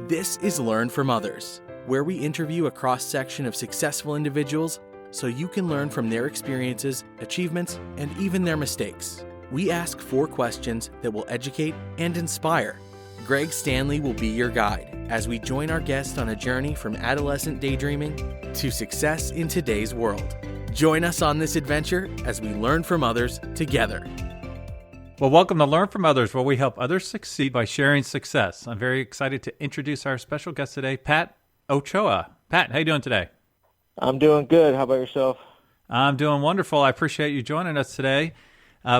This is Learn from Others, where we interview a cross-section of successful individuals so you can learn from their experiences, achievements, and even their mistakes. We ask 4 questions that will educate and inspire. Greg Stanley will be your guide as we join our guest on a journey from adolescent daydreaming to success in today's world. Join us on this adventure as we learn from others together. Well, welcome to Learn from Others, where we help others succeed by sharing success. I'm very excited to introduce our special guest today, Patt Ochoa. Pat, how you doing today? I'm doing good. How about yourself? I'm doing wonderful. I appreciate you joining us today.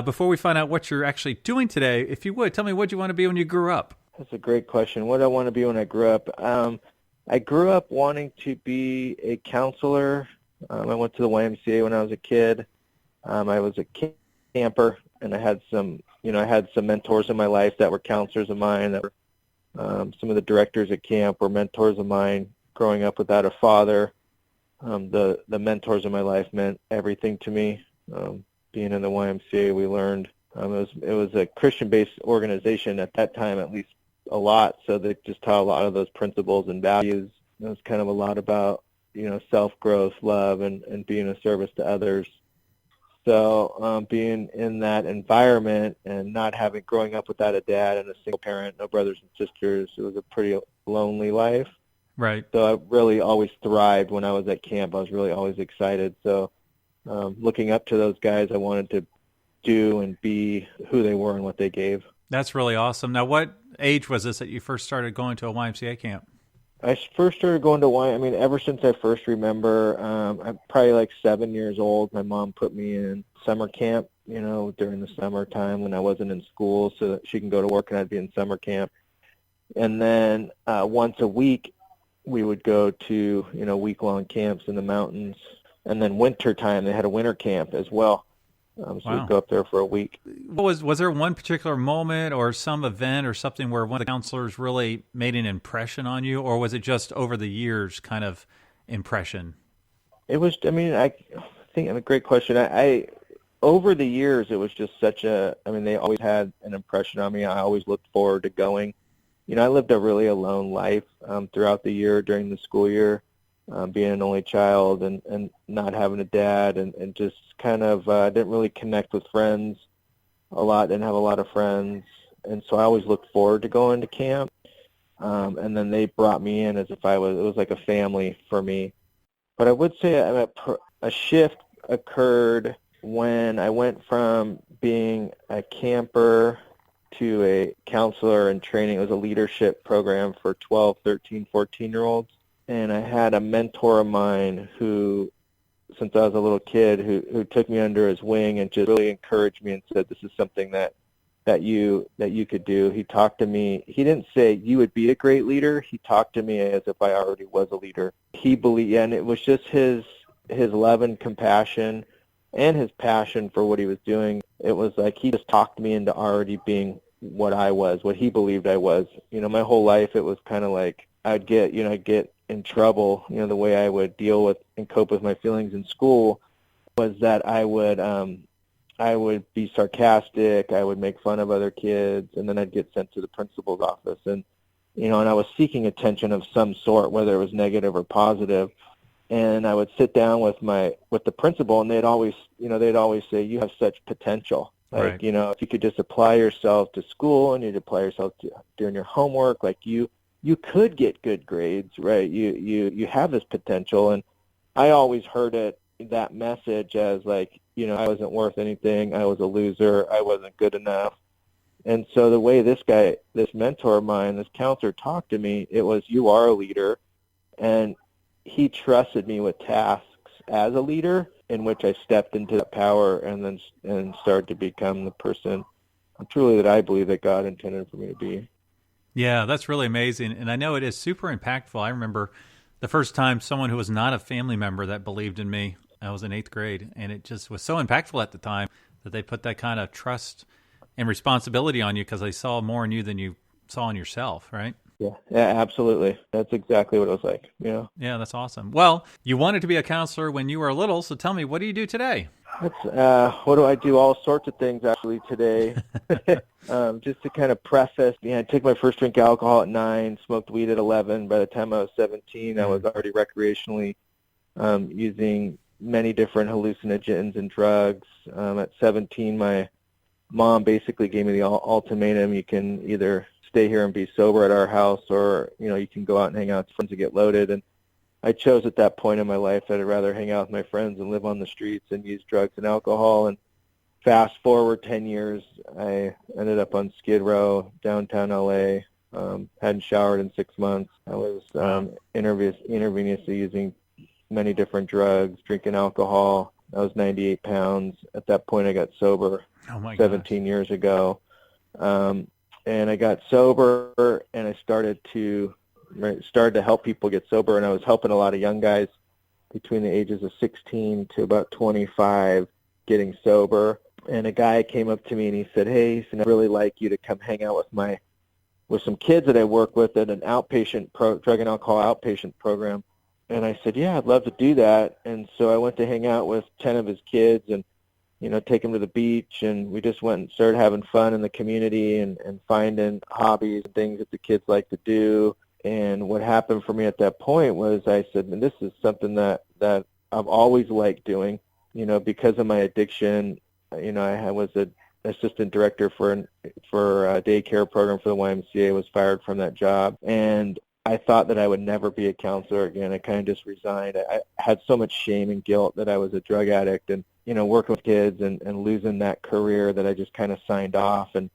Before we find out what you're actually doing today, if you would, tell me what you want to be when you grew up. That's a great question. What did I want to be when I grew up? I grew up wanting to be a counselor. I went to the YMCA when I was a kid. I was a camper, and I had some mentors in my life that were counselors of mine. That were some of the directors at camp were mentors of mine. Growing up without a father, the mentors in my life meant everything to me. Being in the YMCA, we learned it was a Christian-based organization at that time, at least a lot. So they just taught a lot of those principles and values. It was kind of a lot about self-growth, love, and being a service to others. So being in that environment and growing up without a dad and a single parent, no brothers and sisters, it was a pretty lonely life. Right. So I really always thrived when I was at camp. I was really always excited. So looking up to those guys, I wanted to do and be who they were and what they gave. That's really awesome. Now, what age was this that you first started going to a YMCA camp? I first started going to ever since I first remember. I'm probably like 7 years old. My mom put me in summer camp, during the summertime when I wasn't in school, so that she can go to work and I'd be in summer camp. And then once a week, we would go to, week-long camps in the mountains. And then winter time, they had a winter camp as well. So Wow. we'd go up there for a week. Was there one particular moment or some event or something where one of the counselors really made an impression on you, or was it just over the years kind of impression? It was, I think, a great question. I over the years, it was just they always had an impression on me. I always looked forward to going. I lived a really alone life throughout the year during the school year. Being an only child and not having a dad and just kind of didn't really connect with friends a lot, didn't have a lot of friends. And so I always looked forward to going to camp. And then they brought me in as if it was like a family for me. But I would say a shift occurred when I went from being a camper to a counselor in training. It was a leadership program for 12, 13, 14-year-olds. And I had a mentor of mine who, since I was a little kid, who took me under his wing and just really encouraged me and said, "This is something that you could do." He talked to me. He didn't say you would be a great leader. He talked to me as if I already was a leader. He believed, and it was just his love and compassion and his passion for what he was doing. It was like he just talked me into already being what I was, what he believed I was. My whole life it was kind of like I'd get in trouble. The way I would deal with and cope with my feelings in school was that I would be sarcastic, I would make fun of other kids, and then I'd get sent to the principal's office. And and I was seeking attention of some sort, whether it was negative or positive. And I would sit down with the principal, and they'd always say, "You have such potential. Like, Right. If you could just apply yourself to school and you'd apply yourself to doing your homework, like you could get good grades, right? You have this potential." And I always heard that message as like, I wasn't worth anything. I was a loser. I wasn't good enough. And so the way this mentor of mine, this counselor talked to me, it was, "You are a leader." And he trusted me with tasks as a leader in which I stepped into that power and started to become the person truly that I believe that God intended for me to be. Yeah, that's really amazing. And I know it is super impactful. I remember the first time someone who was not a family member that believed in me. I was in 8th grade, and it just was so impactful at the time that they put that kind of trust and responsibility on you because they saw more in you than you saw in yourself, right? Yeah, absolutely. That's exactly what it was like. Yeah, that's awesome. Well, you wanted to be a counselor when you were little, so tell me, what do you do today? What do I do? All sorts of things actually today. Just to kind of preface, I took my first drink of alcohol at 9, smoked weed at 11. By the time I was 17, I was already recreationally using many different hallucinogens and drugs. At 17, my mom basically gave me the ultimatum: you can either stay here and be sober at our house, or you can go out and hang out with friends and get loaded. And I chose at that point in my life that I'd rather hang out with my friends and live on the streets and use drugs and alcohol. And fast forward 10 years, I ended up on Skid Row, downtown LA. Hadn't showered in 6 months. I was intravenously using many different drugs, drinking alcohol. I was 98 pounds. At that point, I got sober 17 years ago. And I got sober, and I started to help people get sober, and I was helping a lot of young guys between the ages of 16 to about 25 getting sober. And a guy came up to me and he said, "Hey, I'd really like you to come hang out with some kids that I work with at an outpatient drug and alcohol outpatient program." And I said, "Yeah, I'd love to do that." And so I went to hang out with 10 of his kids and take them to the beach, and we just went and started having fun in the community and finding hobbies and things that the kids like to do. And what happened for me at that point was I said, "Man, this is something that I've always liked doing." Because of my addiction, I was an assistant director for a daycare program for the YMCA, was fired from that job. And I thought that I would never be a counselor again. I kind of just resigned. I had so much shame and guilt that I was a drug addict and, working with kids and losing that career, that I just kind of signed off. And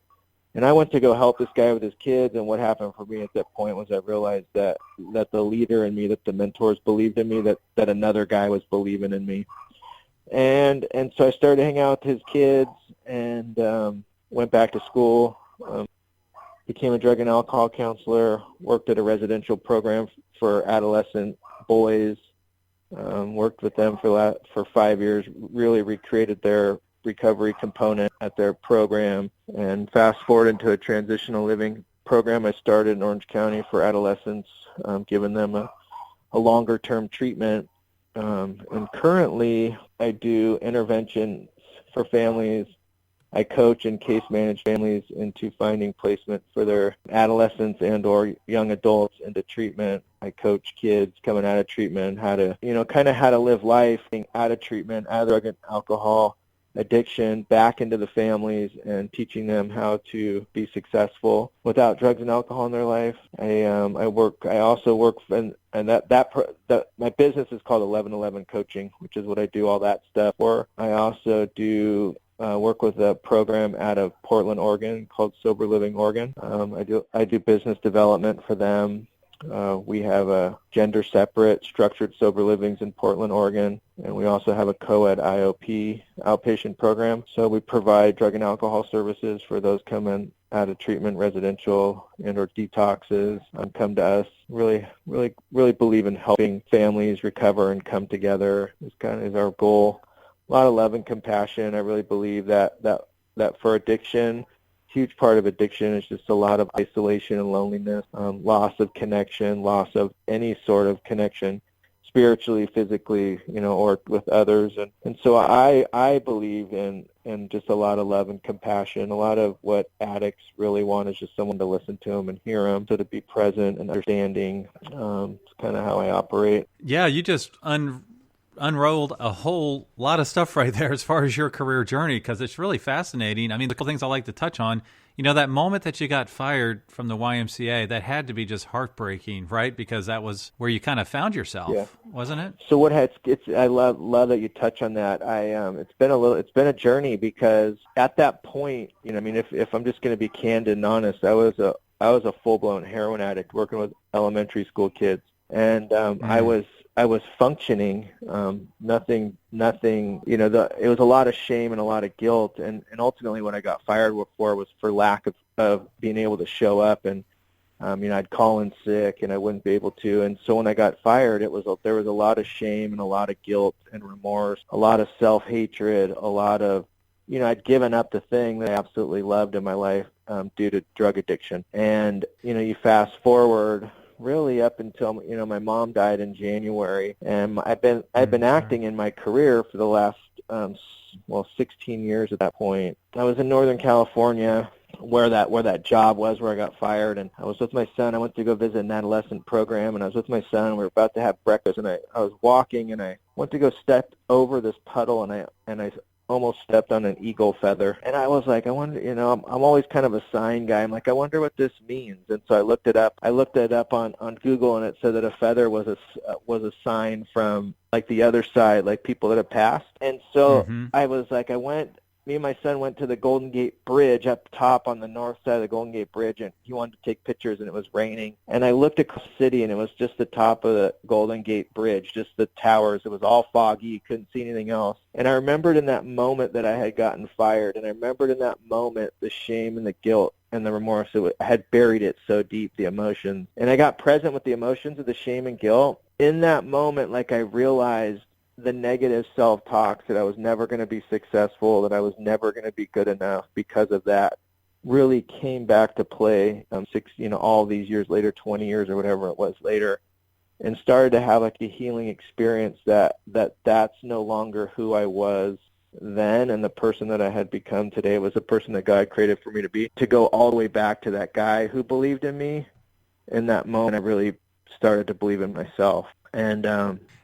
I went to go help this guy with his kids, and what happened for me at that point was I realized that the leader in me, that the mentors believed in me, that another guy was believing in me. And so I started hanging out with his kids and went back to school, became a drug and alcohol counselor, worked at a residential program for adolescent boys, worked with them for 5 years, really recreated their recovery component at their program. And fast forward into a transitional living program I started in Orange County for adolescents, giving them a longer-term treatment. And currently I do interventions for families. I coach and case manage families into finding placement for their adolescents and or young adults into treatment. I coach kids coming out of treatment how to, how to live life out of treatment, out of drug and alcohol addiction, back into the families, and teaching them how to be successful without drugs and alcohol in their life. I also work and my business is called 1111 Coaching, which is what I do all that stuff for. I also do work with a program out of Portland, Oregon called Sober Living Oregon. I do business development for them. We have a gender-separate structured sober livings in Portland, Oregon, and we also have a co-ed IOP outpatient program. So we provide drug and alcohol services for those coming out of treatment, residential, and or detoxes, come to us. Really believe in helping families recover and come together is our goal. A lot of love and compassion. I really believe that for addiction, huge part of addiction is just a lot of isolation and loneliness, loss of connection, loss of any sort of connection, spiritually, physically, or with others. And so I believe in just a lot of love and compassion. A lot of what addicts really want is just someone to listen to them and hear them, so to be present and understanding. It's kind of how I operate. Yeah, you just unrolled a whole lot of stuff right there as far as your career journey, because it's really fascinating. I mean, the couple things I like to touch on, that moment that you got fired from the YMCA, that had to be just heartbreaking, right? Because that was where you kind of found yourself, wasn't it? So I love that you touch on that. It's been a journey, because at that point, if I'm just going to be candid and honest, I was a full-blown heroin addict working with elementary school kids, and I was functioning, nothing, it was a lot of shame and a lot of guilt. And ultimately what I got fired for was for lack of being able to show up. And, I'd call in sick and I wouldn't be able to. And so when I got fired, there was a lot of shame and a lot of guilt and remorse, a lot of self-hatred, a lot of, I'd given up the thing that I absolutely loved in my life, due to drug addiction. And, you fast forward, really up until, my mom died in January, and I've been Sure. acting in my career for the last 16 years at that point. I was in Northern California where that job was, where I got fired, and I was with my son. I went to go visit an adolescent program, and I was with my son. We were about to have breakfast, and I was walking, and I went to go step over this puddle, and I almost stepped on an eagle feather. And I was like, I wonder, I'm always kind of a sign guy. I'm like, I wonder what this means. And so I looked it up. I looked it up on Google, and it said that a feather was a sign from like the other side, like people that have passed. And so I was like, me and my son went to the Golden Gate Bridge up top on the north side of the Golden Gate Bridge, and he wanted to take pictures, and it was raining. And I looked across the city, and it was just the top of the Golden Gate Bridge, just the towers. It was all foggy. You couldn't see anything else. And I remembered in that moment that I had gotten fired, and I remembered in that moment the shame and the guilt and the remorse. I had buried it so deep, the emotions. And I got present with the emotions of the shame and guilt. In that moment, like, I realized the negative self-talks that I was never going to be successful, that I was never going to be good enough because of that, really came back to play all these years later, 20 years or whatever it was later, and started to have like a healing experience that's no longer who I was then, and the person that I had become today was the person that God created for me to be. To go all the way back to that guy who believed in me, in that moment I really started to believe in myself. And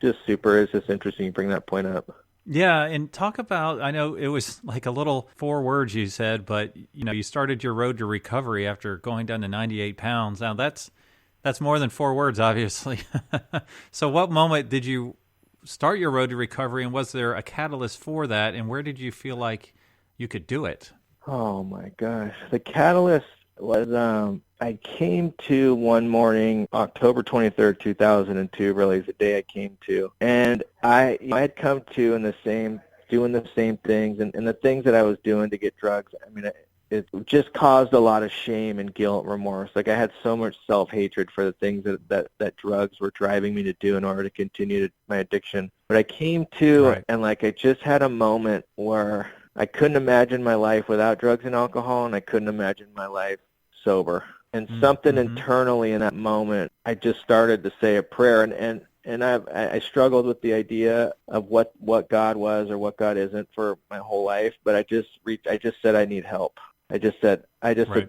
it's just interesting you bring that point up. Yeah, and talk about, I know it was like a little 4 words you said, but you started your road to recovery after going down to 98 pounds. Now that's more than 4 words, obviously. So what moment did you start your road to recovery, and was there a catalyst for that, and where did you feel like you could do it? Oh my gosh. The catalyst was I came to one morning, October 23rd, 2002, really is the day I came to. And I had come to doing the same things, and the things that I was doing to get drugs, I mean, it just caused a lot of shame and guilt, remorse. Like, I had so much self-hatred for the things that drugs were driving me to do in order to continue my addiction. But I came to, Right. and like, I just had a moment where I couldn't imagine my life without drugs and alcohol, and I couldn't imagine my life sober. And something internally in that moment, I just started to say a prayer, and I struggled with the idea of what God was or what God isn't for my whole life, but I just said I need help. I just said,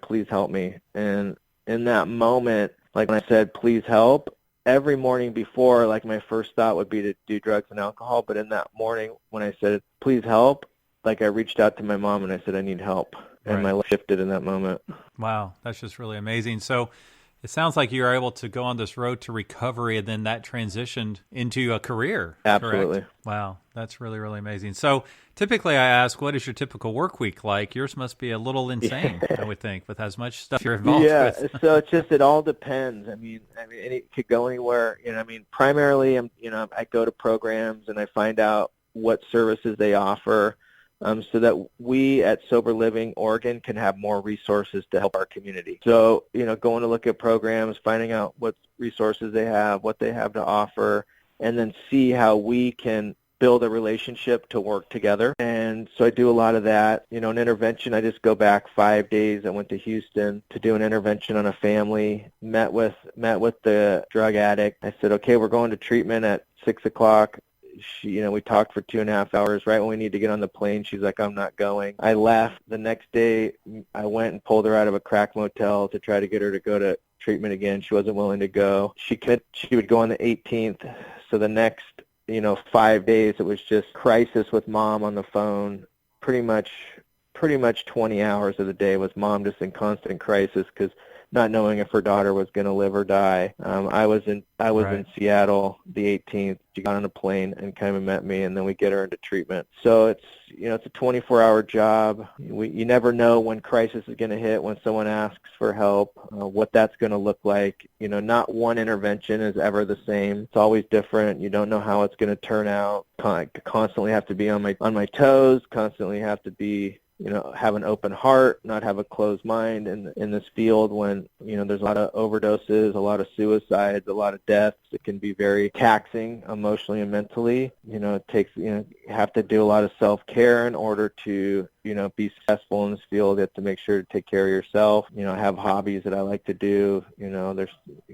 please help me. And in that moment, like when I said, please help, every morning before, like, my first thought would be to do drugs and alcohol, but in that morning when I said, please help, like, I reached out to my mom and I said, I need help. And my life shifted in that moment. Wow, that's just really amazing. So it sounds like you were able to go on this road to recovery, and then that transitioned into a career. Absolutely. Correct? Wow, that's really, really amazing. So typically I ask, what is your typical work week like? Yours must be a little insane, I would think, with as much stuff you're involved with. So it all depends. I mean, it could go anywhere. Primarily, I go to programs and I find out what services they offer, so that we at Sober Living Oregon can have more resources to help our community. So, going to look at programs, finding out what resources they have, what they have to offer, and then see how we can build a relationship to work together. And so I do a lot of that. An intervention, I just go back 5 days. I went to Houston to do an intervention on a family, met with the drug addict. I said, okay, we're going to treatment at 6 o'clock. We talked for 2.5 hours. Right when we need to get on the plane, she's like, I'm not going. I left. The next day, I went and pulled her out of a crack motel to try to get her to go to treatment again. She wasn't willing to go. She would go on the 18th. So the next, 5 days, it was just crisis with mom on the phone. Pretty much 20 hours of the day was mom just in constant crisis because not knowing if her daughter was going to live or die. I was in Seattle the 18th. She got on a plane and came and met me, and then we get her into treatment. So it's a 24-hour job. You never know when crisis is going to hit, when someone asks for help, what that's going to look like. Not one intervention is ever the same. It's always different. You don't know how it's going to turn out. Constantly have to be on my toes. Constantly have to be have an open heart, not have a closed mind in this field when There's a lot of overdoses, a lot of suicides, a lot of deaths. It can be very taxing emotionally and mentally. It takes, you have to do a lot of self-care in order to, be successful in this field. You have to make sure to take care of yourself. I have hobbies that I like to do. You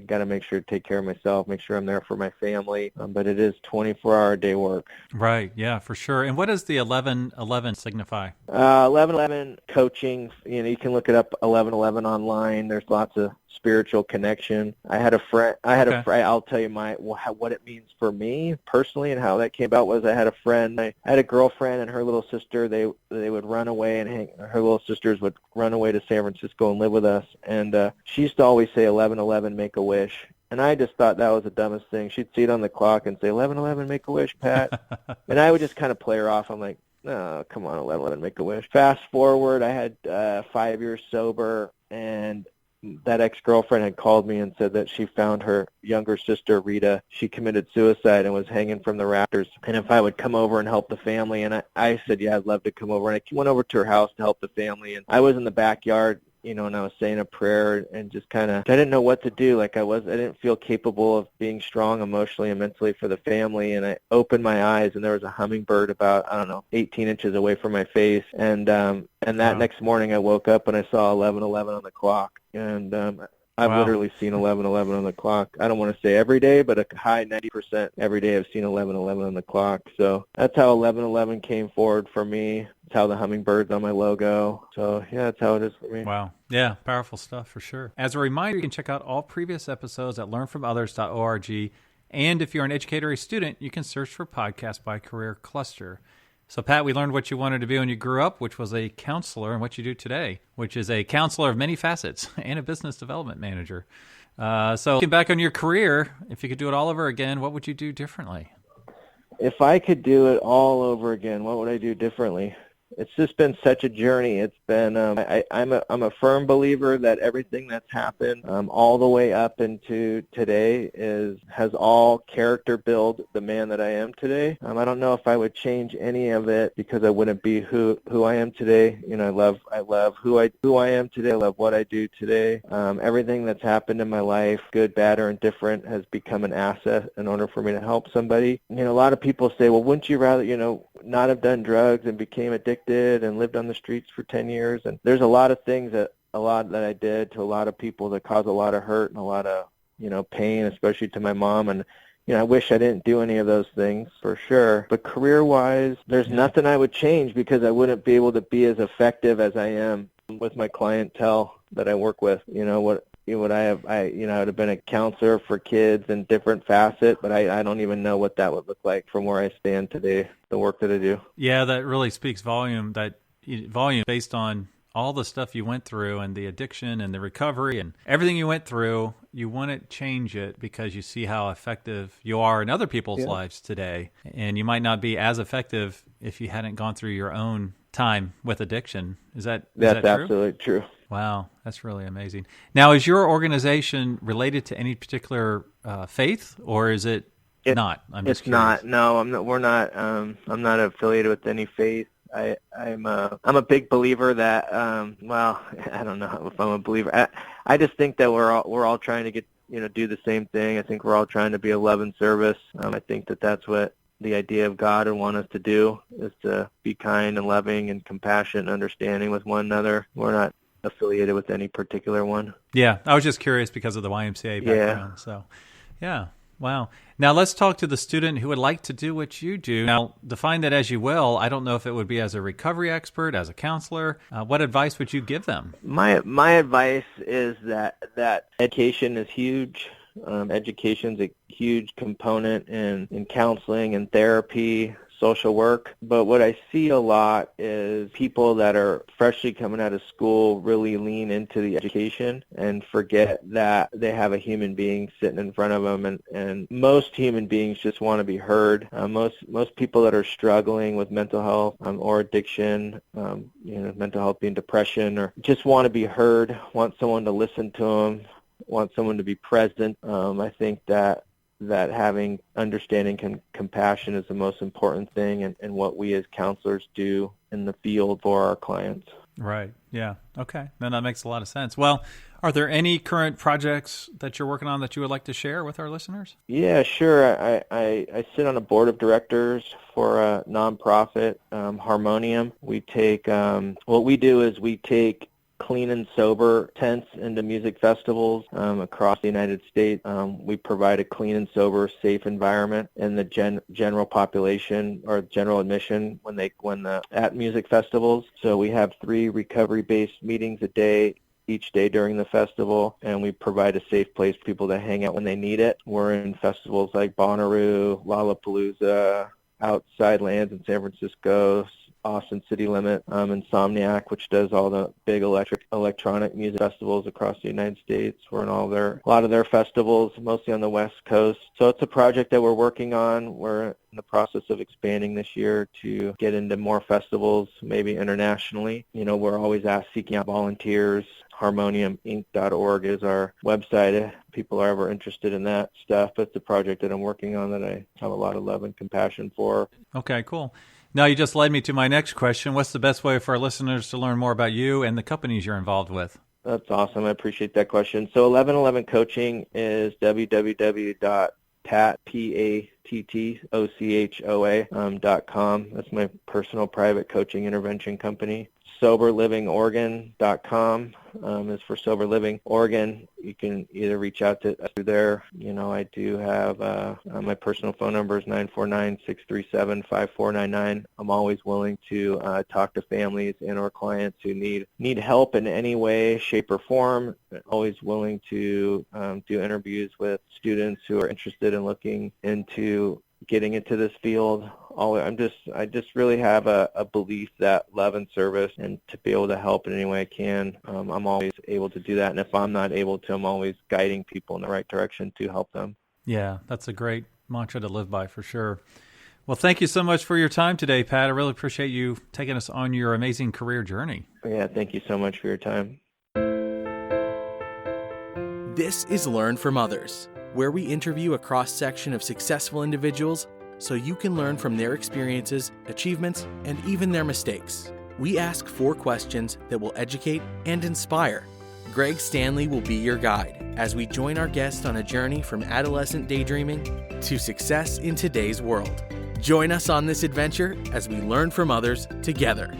got to make sure to take care of myself, make sure I'm there for my family. But it is 24-hour-a-day work. Right. Yeah, for sure. And what does the 1111 signify? 1111 coaching. You can look it up, 1111 online. There's lots of spiritual connection. I had a friend. I'll tell you what it means for me personally and how that came about was I had a friend. I had a girlfriend and her little sister. They would run away and her little sisters would run away to San Francisco and live with us. And she used to always say 1111, make a wish. And I just thought that was the dumbest thing. She'd see it on the clock and say 1111, make a wish, Pat. And I would just kind of play her off. I'm like, no, come on, 1111, make a wish. Fast forward, I had 5 years sober, and that ex-girlfriend had called me and said that she found her younger sister, Rita. She committed suicide and was hanging from the rafters. And if I would come over and help the family, and I said, yeah, I'd love to come over. And I went over to her house to help the family. And I was in the backyard, and I was saying a prayer and just kind of, I didn't know what to do. I didn't feel capable of being strong emotionally and mentally for the family. And I opened my eyes and there was a hummingbird about, 18 inches away from my face. And that next morning I woke up and I saw 11:11 on the clock. And I've literally seen 11:11 on the clock. I don't want to say every day, but a high 90% every day I've seen 11:11 on the clock. So that's how 11:11 came forward for me. It's how the hummingbird's on my logo. So, yeah, that's how it is for me. Wow. Yeah, powerful stuff for sure. As a reminder, you can check out all previous episodes at learnfromothers.org. And if you're an educator or a student, you can search for Podcast by Career Cluster. So, Pat, we learned what you wanted to be when you grew up, which was a counselor, and what you do today, which is a counselor of many facets and a business development manager. So, looking back on your career, if you could do it all over again, what would you do differently? If I could do it all over again, what would I do differently? It's just been such a journey. It's been I'm a firm believer that everything that's happened all the way up into today has all character built the man that I am today. I don't know if I would change any of it because I wouldn't be who I am today. I love who I am today. I love what I do today. Everything that's happened in my life, good, bad, or indifferent, has become an asset in order for me to help somebody. A lot of people say, well, wouldn't you rather not have done drugs and became addicted and lived on the streets for 10 years? And there's a lot of things that I did to a lot of people that caused a lot of hurt and a lot of, pain, especially to my mom. And, I wish I didn't do any of those things for sure. But career-wise, there's nothing I would change because I wouldn't be able to be as effective as I am with my clientele that I work with. I would have been a counselor for kids in different facets, but I don't even know what that would look like from where I stand today, the work that I do. Yeah, that really speaks volume based on all the stuff you went through and the addiction and the recovery and everything you went through. You wouldn't change it because you see how effective you are in other people's lives today. And you might not be as effective if you hadn't gone through your own time with addiction. That's true? Absolutely true. Wow, that's really amazing. Now, is your organization related to any particular faith, or is it not? It's not. No, I'm not. We're not. I'm not affiliated with any faith. I'm a big believer that. I don't know if I'm a believer. I just think that we're all trying to get do the same thing. I think we're all trying to be a love and service. I think that's what the idea of God would want us to do, is to be kind and loving and compassionate and understanding with one another. We're not affiliated with any particular one. Yeah, I was just curious because of the YMCA background. Yeah. So, yeah, wow. Now let's talk to the student who would like to do what you do. Now, define that as you will. I don't know if it would be as a recovery expert, as a counselor. What advice would you give them? My advice is that education is huge. Education's a huge component in counseling and therapy, social work. But what I see a lot is people that are freshly coming out of school really lean into the education and forget that they have a human being sitting in front of them. And most human beings just want to be heard. Most people that are struggling with mental health or addiction, mental health being depression, or just want to be heard, want someone to listen to them, want someone to be present. I think that having understanding and compassion is the most important thing, and what we as counselors do in the field for our clients. Right. Yeah. Okay. Then that makes a lot of sense. Well, are there any current projects that you're working on that you would like to share with our listeners? Yeah, sure. I sit on a board of directors for a nonprofit, Harmonium. We take, what we do is we take clean and sober tents into music festivals across the United States. We provide a clean and sober, safe environment in the general population or general admission at music festivals. So we have 3 recovery-based meetings a day each day during the festival, and we provide a safe place for people to hang out when they need it. We're in festivals like Bonnaroo, Lollapalooza, Outside Lands in San Francisco, Austin City Limit, Insomniac, which does all the big electronic music festivals across the United States. We're in a lot of their festivals, mostly on the West Coast. So it's a project that we're working on. We're in the process of expanding this year to get into more festivals, maybe internationally. We're always seeking out volunteers. HarmoniumInc.org is our website if people are ever interested in that stuff. It's a project that I'm working on that I have a lot of love and compassion for. Okay, cool. Now, you just led me to my next question. What's the best way for our listeners to learn more about you and the companies you're involved with? That's awesome. I appreciate that question. So 1111 Coaching is www.pattOchoa.com. That's my personal private coaching intervention company. SoberLivingOregon.com is for Sober Living Oregon. You can either reach out to us through there. I do have my personal phone number is 949-637-5499. I'm always willing to talk to families and or clients who need help in any way, shape, or form. Always willing to do interviews with students who are interested in looking into getting into this field. I just really have a belief that love and service, and to be able to help in any way I can, I'm always able to do that. And if I'm not able to, I'm always guiding people in the right direction to help them. Yeah, that's a great mantra to live by for sure. Well, thank you so much for your time today, Pat. I really appreciate you taking us on your amazing career journey. Yeah, thank you so much for your time. This is Learn from Others, where we interview a cross-section of successful individuals so you can learn from their experiences, achievements, and even their mistakes. We ask 4 questions that will educate and inspire. Greg Stanley will be your guide as we join our guest on a journey from adolescent daydreaming to success in today's world. Join us on this adventure as we learn from others together.